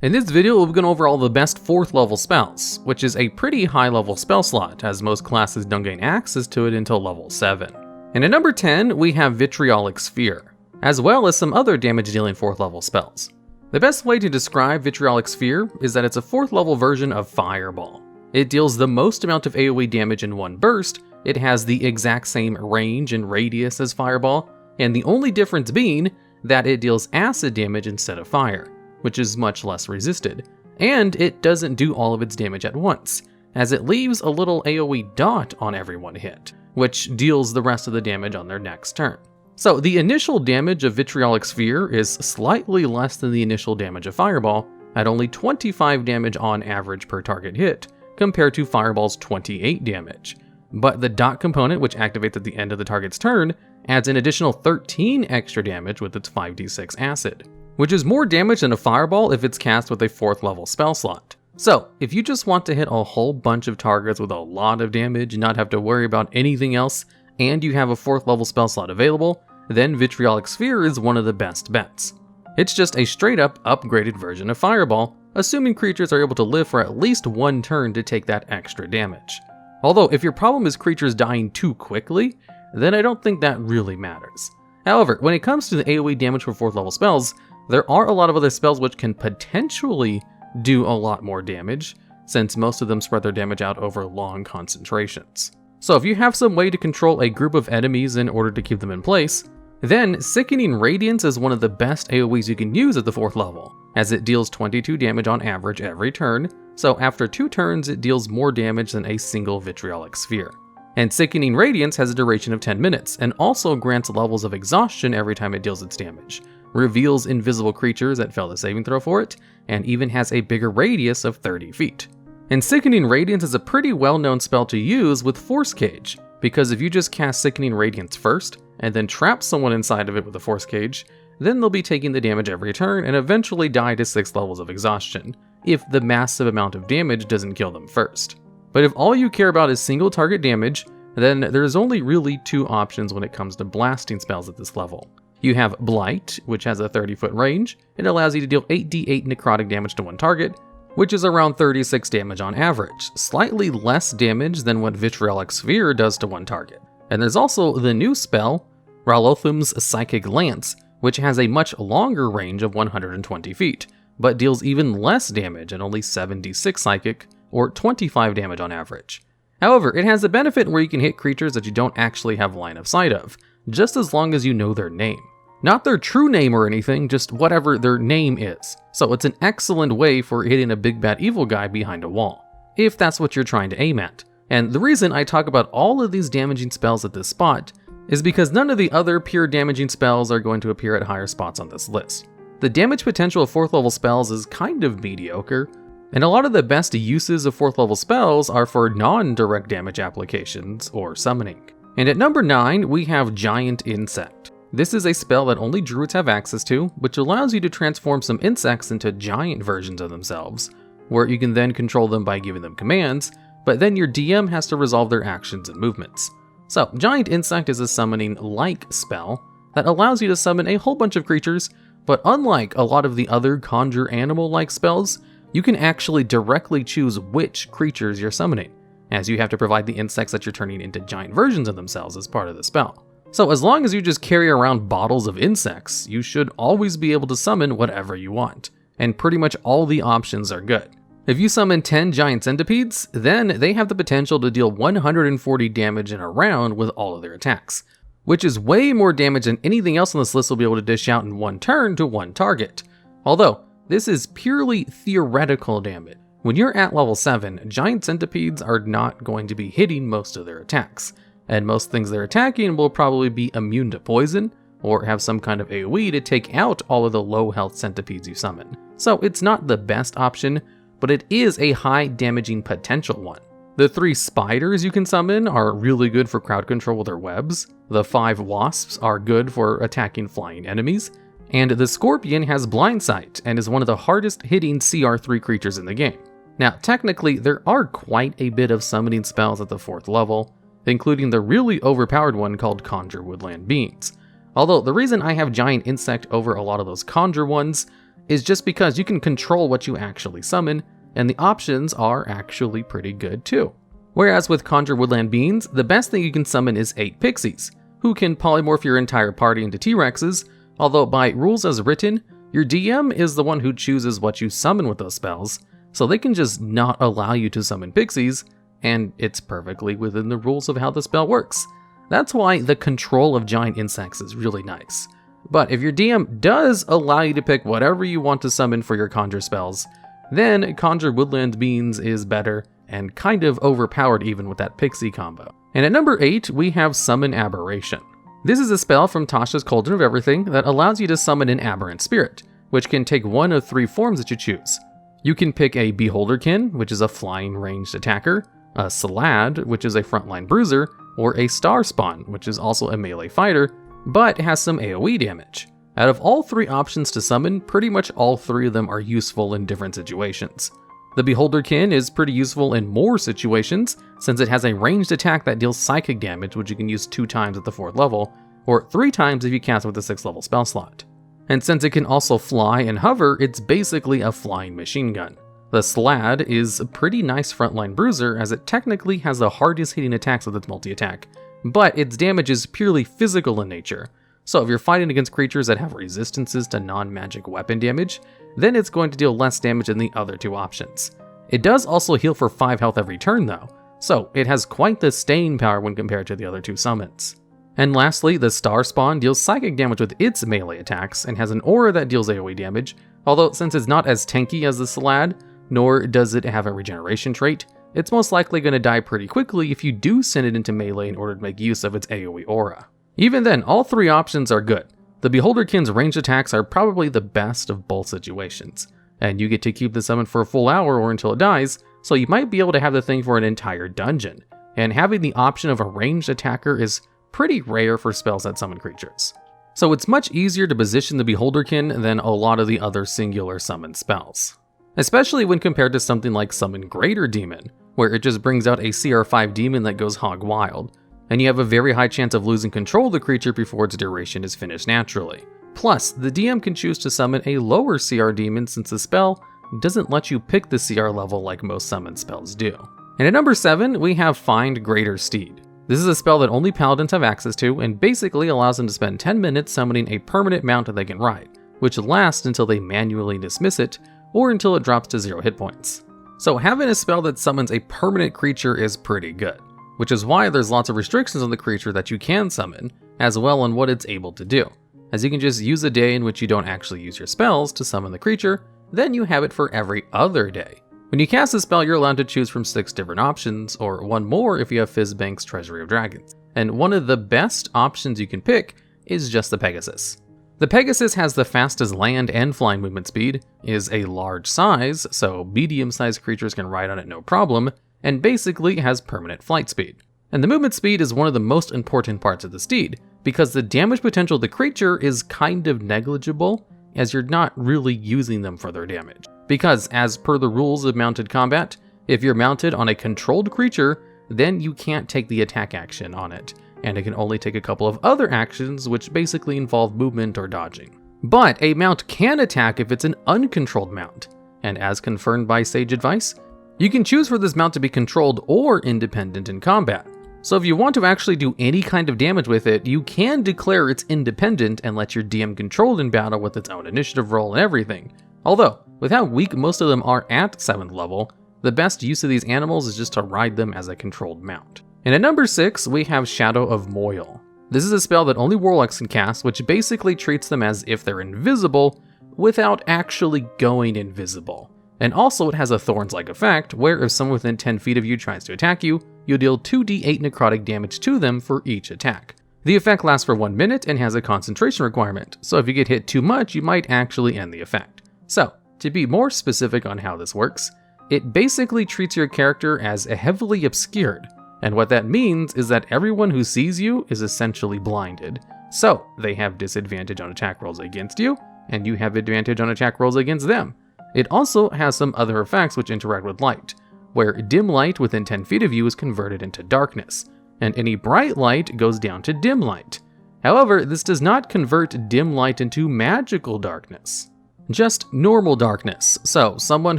In this video, we'll be going over all the best 4th level spells, which is a pretty high level spell slot, as most classes don't gain access to it until level 7. And at number 10, we have Vitriolic Sphere, as well as some other damage dealing 4th level spells. The best way to describe Vitriolic Sphere is that it's a 4th level version of Fireball. It deals the most amount of AoE damage in one burst, it has the exact same range and radius as Fireball, and the only difference being that it deals acid damage instead of fire, which is much less resisted, and it doesn't do all of its damage at once, as it leaves a little AoE dot on every one hit, which deals the rest of the damage on their next turn. So the initial damage of Vitriolic Sphere is slightly less than the initial damage of Fireball, at only 25 damage on average per target hit, compared to Fireball's 28 damage. But the dot component, which activates at the end of the target's turn, adds an additional 13 extra damage with its 5d6 acid, which is more damage than a Fireball if it's cast with a 4th level spell slot. So, if you just want to hit a whole bunch of targets with a lot of damage and not have to worry about anything else, and you have a 4th level spell slot available, then Vitriolic Sphere is one of the best bets. It's just a straight up upgraded version of Fireball, assuming creatures are able to live for at least one turn to take that extra damage. Although, if your problem is creatures dying too quickly, then I don't think that really matters. However, when it comes to the AoE damage for 4th level spells, there are a lot of other spells which can potentially do a lot more damage, since most of them spread their damage out over long concentrations. So if you have some way to control a group of enemies in order to keep them in place, then Sickening Radiance is one of the best AoEs you can use at the 4th level, as it deals 22 damage on average every turn, so after 2 turns it deals more damage than a single Vitriolic Sphere. And Sickening Radiance has a duration of 10 minutes, and also grants levels of exhaustion every time it deals its damage, reveals invisible creatures that fail the saving throw for it, and even has a bigger radius of 30 feet. And Sickening Radiance is a pretty well-known spell to use with Force Cage, because if you just cast Sickening Radiance first, and then trap someone inside of it with a Force Cage, then they'll be taking the damage every turn and eventually die to 6 levels of exhaustion, if the massive amount of damage doesn't kill them first. But if all you care about is single target damage, then there's only really 2 options when it comes to blasting spells at this level. You have Blight, which has a 30-foot range. It allows you to deal 8d8 necrotic damage to one target, which is around 36 damage on average, slightly less damage than what Vitriolic Sphere does to one target. And there's also the new spell, Ralothum's Psychic Lance, which has a much longer range of 120 feet, but deals even less damage at only 76 psychic, or 25 damage on average. However, it has a benefit where you can hit creatures that you don't actually have line of sight of, just as long as you know their name. Not their true name or anything, just whatever their name is. So it's an excellent way for hitting a big bad evil guy behind a wall, if that's what you're trying to aim at. And the reason I talk about all of these damaging spells at this spot is because none of the other pure damaging spells are going to appear at higher spots on this list. The damage potential of 4th level spells is kind of mediocre, and a lot of the best uses of 4th level spells are for non-direct damage applications or summoning. And at number 9, we have Giant Insect. This is a spell that only druids have access to, which allows you to transform some insects into giant versions of themselves, where you can then control them by giving them commands, but then your DM has to resolve their actions and movements. So, Giant Insect is a summoning-like spell that allows you to summon a whole bunch of creatures, but unlike a lot of the other conjure animal-like spells, you can actually directly choose which creatures you're summoning, as you have to provide the insects that you're turning into giant versions of themselves as part of the spell. So as long as you just carry around bottles of insects, you should always be able to summon whatever you want, and pretty much all the options are good. If you summon 10 giant centipedes, then they have the potential to deal 140 damage in a round with all of their attacks, which is way more damage than anything else on this list will be able to dish out in one turn to one target. Although, this is purely theoretical damage. When you're at level 7, giant centipedes are not going to be hitting most of their attacks, and most things they're attacking will probably be immune to poison, or have some kind of AoE to take out all of the low health centipedes you summon. So it's not the best option, but it is a high damaging potential one. The 3 spiders you can summon are really good for crowd control with their webs, the 5 wasps are good for attacking flying enemies, and the scorpion has blind sight and is one of the hardest hitting CR3 creatures in the game. Now technically there are quite a bit of summoning spells at the 4th level, including the really overpowered one called Conjure Woodland Beings. Although the reason I have Giant Insect over a lot of those Conjure ones is just because you can control what you actually summon, and the options are actually pretty good too. Whereas with Conjure Woodland Beans, the best thing you can summon is 8 pixies, who can polymorph your entire party into T-Rexes, although by rules as written, your DM is the one who chooses what you summon with those spells, so they can just not allow you to summon pixies, and it's perfectly within the rules of how the spell works. That's why the control of giant insects is really nice. But if your DM does allow you to pick whatever you want to summon for your conjure spells, then Conjure Woodland Beans is better and kind of overpowered even with that pixie combo. And at number 8, we have Summon Aberration. This is a spell from Tasha's Cauldron of Everything that allows you to summon an aberrant spirit, which can take one of 3 forms that you choose. You can pick a Beholderkin, which is a flying ranged attacker, a Salad, which is a frontline bruiser, or a Star Spawn, which is also a melee fighter, but has some AoE damage. Out of all 3 options to summon, pretty much all 3 of them are useful in different situations. The Beholderkin is pretty useful in more situations, since it has a ranged attack that deals psychic damage, which you can use 2 times at the 4th level, or 3 times if you cast it with the 6th level spell slot. And since it can also fly and hover, it's basically a flying machine gun. The Slad is a pretty nice frontline bruiser, as it technically has the hardest hitting attacks with its multi-attack, but its damage is purely physical in nature. So if you're fighting against creatures that have resistances to non-magic weapon damage, then it's going to deal less damage than the other 2 options. It does also heal for 5 health every turn though, so it has quite the staying power when compared to the other 2 summons. And lastly, the Star Spawn deals psychic damage with its melee attacks and has an aura that deals AoE damage, although since it's not as tanky as the Salad, nor does it have a regeneration trait, it's most likely going to die pretty quickly if you do send it into melee in order to make use of its AoE aura. Even then, all 3 options are good. The Beholderkin's ranged attacks are probably the best of both situations, and you get to keep the summon for a full hour or until it dies, so you might be able to have the thing for an entire dungeon, and having the option of a ranged attacker is pretty rare for spells that summon creatures. So it's much easier to position the Beholderkin than a lot of the other singular summon spells. Especially when compared to something like Summon Greater Demon, where it just brings out a CR5 demon that goes hog wild, and you have a very high chance of losing control of the creature before its duration is finished naturally. Plus, the DM can choose to summon a lower CR demon since the spell doesn't let you pick the CR level like most summon spells do. And at number 7, we have Find Greater Steed. This is a spell that only paladins have access to, and basically allows them to spend 10 minutes summoning a permanent mount that they can ride, which lasts until they manually dismiss it, or until it drops to 0 hit points. So having a spell that summons a permanent creature is pretty good, which is why there's lots of restrictions on the creature that you can summon, as well on what it's able to do, as you can just use a day in which you don't actually use your spells to summon the creature, then you have it for every other day. When you cast a spell, you're allowed to choose from 6 different options, or 1 more if you have Fizzbank's Treasury of Dragons, and one of the best options you can pick is just the Pegasus. The Pegasus has the fastest land and flying movement speed, is a large size, so medium-sized creatures can ride on it no problem, and basically has permanent flight speed. And the movement speed is one of the most important parts of the Steed, because the damage potential of the creature is kind of negligible, as you're not really using them for their damage. Because as per the rules of mounted combat, if you're mounted on a controlled creature, then you can't take the attack action on it, and it can only take a couple of other actions which basically involve movement or dodging. But a mount can attack if it's an uncontrolled mount, and as confirmed by Sage Advice, you can choose for this mount to be controlled or independent in combat. So if you want to actually do any kind of damage with it, you can declare it's independent and let your DM control it in battle with its own initiative roll and everything. Although, with how weak most of them are at 7th level, the best use of these animals is just to ride them as a controlled mount. And at number 6, we have Shadow of Moil. This is a spell that only warlocks can cast, which basically treats them as if they're invisible, without actually going invisible. And also it has a Thorns-like effect, where if someone within 10 feet of you tries to attack you, you'll deal 2d8 necrotic damage to them for each attack. The effect lasts for 1 minute and has a concentration requirement, so if you get hit too much, you might actually end the effect. So, to be more specific on how this works, it basically treats your character as heavily obscured, and what that means is that everyone who sees you is essentially blinded, so they have disadvantage on attack rolls against you, and you have advantage on attack rolls against them. It also has some other effects which interact with light, where dim light within 10 feet of you is converted into darkness, and any bright light goes down to dim light. However, this does not convert dim light into magical darkness. Just normal darkness, so someone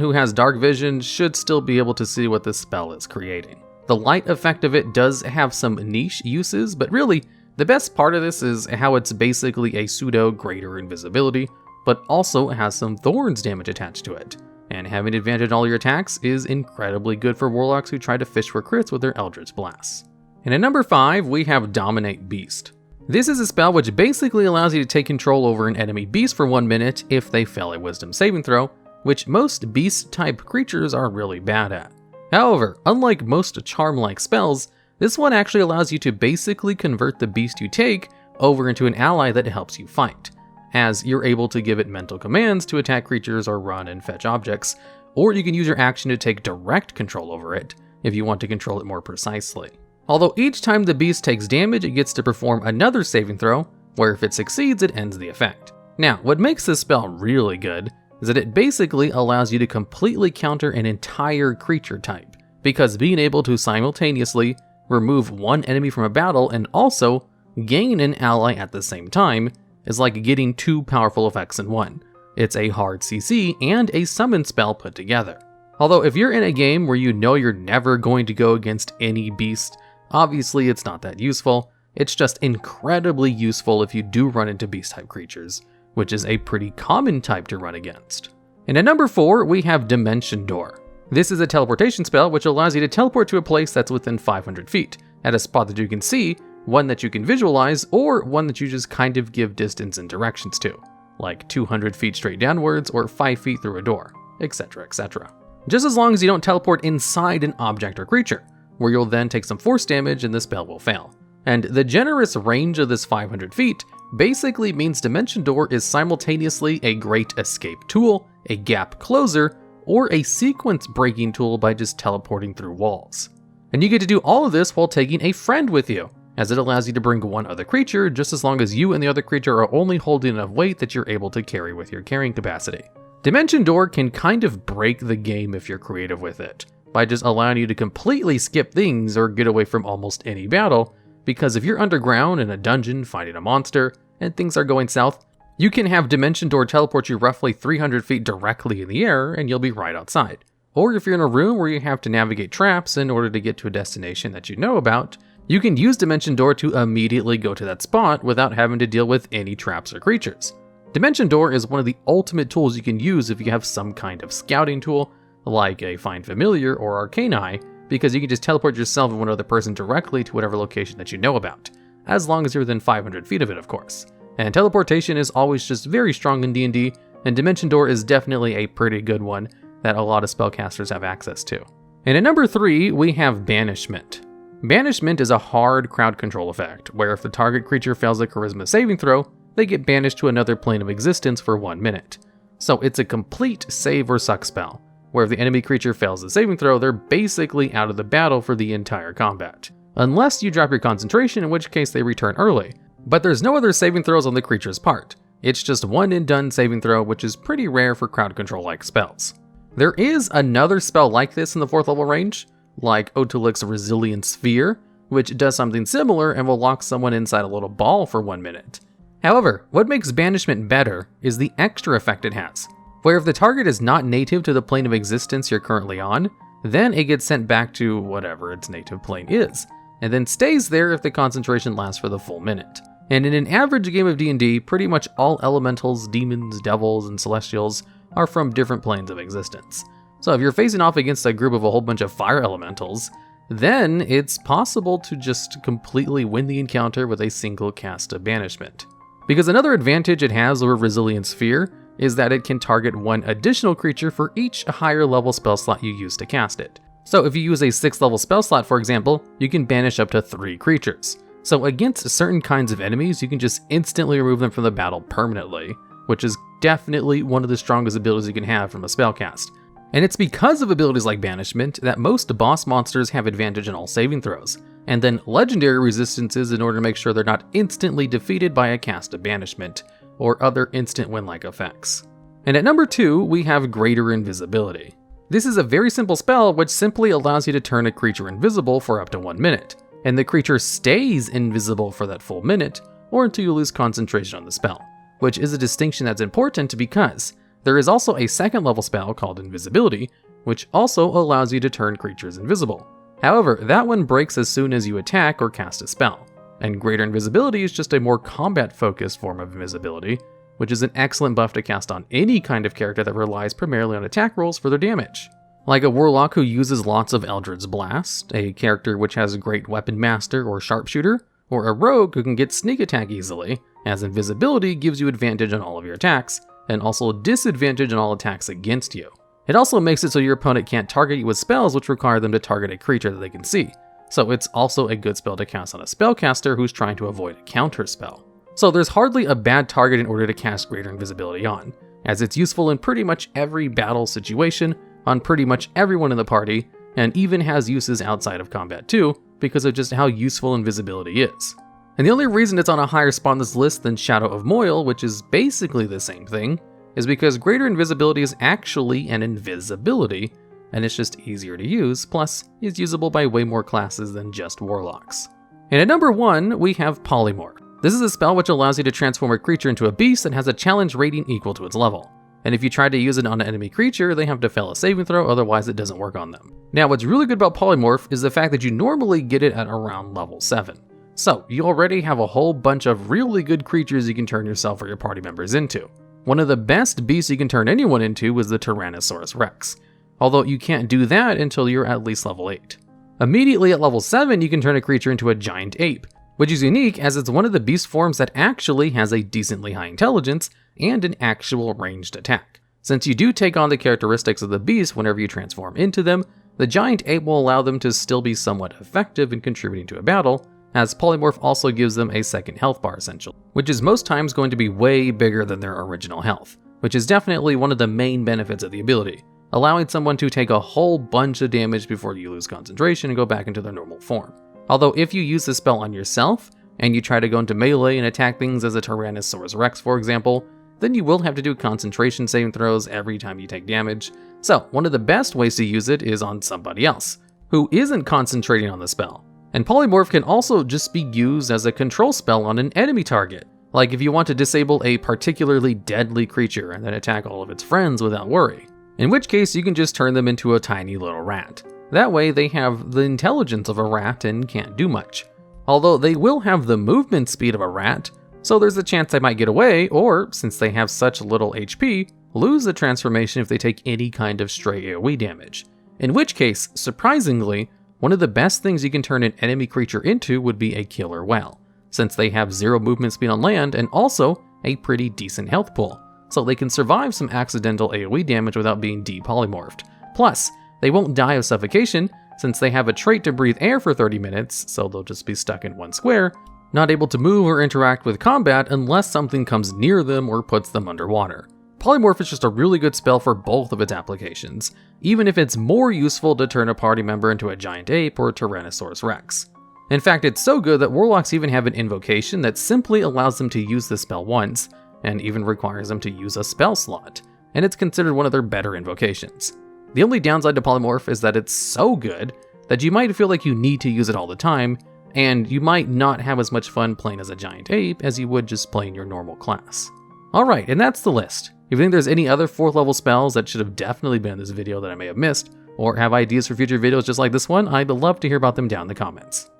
who has dark vision should still be able to see what this spell is creating. The light effect of it does have some niche uses, but really, the best part of this is how it's basically a pseudo Greater Invisibility, but also has some Thorns damage attached to it. And having advantage on all your attacks is incredibly good for warlocks who try to fish for crits with their Eldritch Blasts. And at number 5, we have Dominate Beast. This is a spell which basically allows you to take control over an enemy beast for 1 minute if they fail a Wisdom saving throw, which most beast-type creatures are really bad at. However, unlike most charm-like spells, this one actually allows you to basically convert the beast you take over into an ally that helps you fight, as you're able to give it mental commands to attack creatures or run and fetch objects, or you can use your action to take direct control over it if you want to control it more precisely. Although each time the beast takes damage, it gets to perform another saving throw, where if it succeeds, it ends the effect. Now, what makes this spell really good is that it basically allows you to completely counter an entire creature type, because being able to simultaneously remove one enemy from a battle and also gain an ally at the same time is like getting two powerful effects in one. It's a hard CC and a summon spell put together. Although if you're in a game where you know you're never going to go against any beast, obviously it's not that useful. It's just incredibly useful if you do run into beast-type creatures, which is a pretty common type to run against. And at number 4, we have Dimension Door. This is a teleportation spell which allows you to teleport to a place that's within 500 feet, at a spot that you can see, one that you can visualize, or one that you just kind of give distance and directions to, like 200 feet straight downwards or 5 feet through a door, etc, etc. Just as long as you don't teleport inside an object or creature, where you'll then take some force damage and the spell will fail. And the generous range of this 500 feet basically means Dimension Door is simultaneously a great escape tool, a gap closer, or a sequence breaking tool by just teleporting through walls. And you get to do all of this while taking a friend with you, as it allows you to bring one other creature just as long as you and the other creature are only holding enough weight that you're able to carry with your carrying capacity. Dimension Door can kind of break the game if you're creative with it, by just allowing you to completely skip things or get away from almost any battle, because if you're underground in a dungeon fighting a monster and things are going south, you can have Dimension Door teleport you roughly 300 feet directly in the air and you'll be right outside. Or if you're in a room where you have to navigate traps in order to get to a destination that you know about, you can use Dimension Door to immediately go to that spot without having to deal with any traps or creatures. Dimension Door is one of the ultimate tools you can use if you have some kind of scouting tool, like a Find Familiar or Arcane Eye, because you can just teleport yourself and one other person directly to whatever location that you know about, as long as you're within 500 feet of it, of course. And teleportation is always just very strong in D&D, and Dimension Door is definitely a pretty good one that a lot of spellcasters have access to. And at number 3, we have Banishment. Banishment is a hard crowd control effect, where if the target creature fails a charisma saving throw, they get banished to another plane of existence for 1 minute. So it's a complete save or suck spell, where if the enemy creature fails the saving throw, they're basically out of the battle for the entire combat. Unless you drop your concentration, in which case they return early. But there's no other saving throws on the creature's part. It's just one and done saving throw, which is pretty rare for crowd control like spells. There is another spell like this in the 4th level range, like Otilik's Resilient Sphere, which does something similar and will lock someone inside a little ball for 1 minute. However, what makes Banishment better is the extra effect it has, where if the target is not native to the plane of existence you're currently on, then it gets sent back to whatever its native plane is, and then stays there if the concentration lasts for the full minute. And in an average game of D&D, pretty much all elementals, demons, devils, and celestials are from different planes of existence. So if you're facing off against a group of a whole bunch of fire elementals, then it's possible to just completely win the encounter with a single cast of Banishment. Because another advantage it has over Resilient Sphere is that it can target one additional creature for each higher level spell slot you use to cast it. So if you use a 6th level spell slot, for example, you can banish up to 3 creatures. So against certain kinds of enemies, you can just instantly remove them from the battle permanently, which is definitely one of the strongest abilities you can have from a spellcast. And it's because of abilities like Banishment that most boss monsters have advantage in all saving throws, and then legendary resistances in order to make sure they're not instantly defeated by a cast of Banishment, or other instant win-like effects. And at number 2, we have Greater Invisibility. This is a very simple spell which simply allows you to turn a creature invisible for up to 1 minute, and the creature stays invisible for that full minute, or until you lose concentration on the spell, which is a distinction that's important because There is also a second level spell called Invisibility, which also allows you to turn creatures invisible. However, that one breaks as soon as you attack or cast a spell. And Greater Invisibility is just a more combat-focused form of invisibility, which is an excellent buff to cast on any kind of character that relies primarily on attack rolls for their damage. Like a warlock who uses lots of Eldritch Blast, a character which has a great weapon master or sharpshooter, or a rogue who can get sneak attack easily, as invisibility gives you advantage on all of your attacks, and also disadvantage on all attacks against you. It also makes it so your opponent can't target you with spells which require them to target a creature that they can see, so it's also a good spell to cast on a spellcaster who's trying to avoid a counter spell. So there's hardly a bad target in order to cast Greater Invisibility on, as it's useful in pretty much every battle situation, on pretty much everyone in the party, and even has uses outside of combat too, because of just how useful invisibility is. And the only reason it's on a higher spot on this list than Shadow of Moil, which is basically the same thing, is because Greater Invisibility is actually an invisibility, and it's just easier to use, plus is usable by way more classes than just warlocks. And at number 1, we have Polymorph. This is a spell which allows you to transform a creature into a beast that has a challenge rating equal to its level. And if you try to use it on an enemy creature, they have to fail a saving throw, otherwise it doesn't work on them. Now what's really good about Polymorph is the fact that you normally get it at around level 7. So you already have a whole bunch of really good creatures you can turn yourself or your party members into. One of the best beasts you can turn anyone into is the Tyrannosaurus Rex, although you can't do that until you're at least level 8. Immediately at level 7 you can turn a creature into a giant ape, which is unique as it's one of the beast forms that actually has a decently high intelligence and an actual ranged attack. Since you do take on the characteristics of the beast whenever you transform into them, the giant ape will allow them to still be somewhat effective in contributing to a battle, as Polymorph also gives them a second health bar essentially, which is most times going to be way bigger than their original health, which is definitely one of the main benefits of the ability, allowing someone to take a whole bunch of damage before you lose concentration and go back into their normal form. Although if you use this spell on yourself, and you try to go into melee and attack things as a Tyrannosaurus Rex for example, then you will have to do concentration saving throws every time you take damage, so one of the best ways to use it is on somebody else, who isn't concentrating on the spell. And Polymorph can also just be used as a control spell on an enemy target, like if you want to disable a particularly deadly creature and then attack all of its friends without worry, in which case you can just turn them into a tiny little rat. That way they have the intelligence of a rat and can't do much. Although they will have the movement speed of a rat, so there's a chance they might get away, or, since they have such little HP, lose the transformation if they take any kind of stray AoE damage. In which case, surprisingly, one of the best things you can turn an enemy creature into would be a killer whale, since they have 0 movement speed on land and also a pretty decent health pool, so they can survive some accidental AoE damage without being depolymorphed. Plus, they won't die of suffocation, since they have a trait to breathe air for 30 minutes, so they'll just be stuck in one square, not able to move or interact with combat unless something comes near them or puts them underwater. Polymorph is just a really good spell for both of its applications, even if it's more useful to turn a party member into a giant ape or a Tyrannosaurus Rex. In fact, it's so good that warlocks even have an invocation that simply allows them to use the spell once, and even requires them to use a spell slot, and it's considered one of their better invocations. The only downside to Polymorph is that it's so good that you might feel like you need to use it all the time, and you might not have as much fun playing as a giant ape as you would just playing your normal class. Alright, and that's the list. If you think there's any other 4th level spells that should have definitely been in this video that I may have missed, or have ideas for future videos just like this one, I'd love to hear about them down in the comments.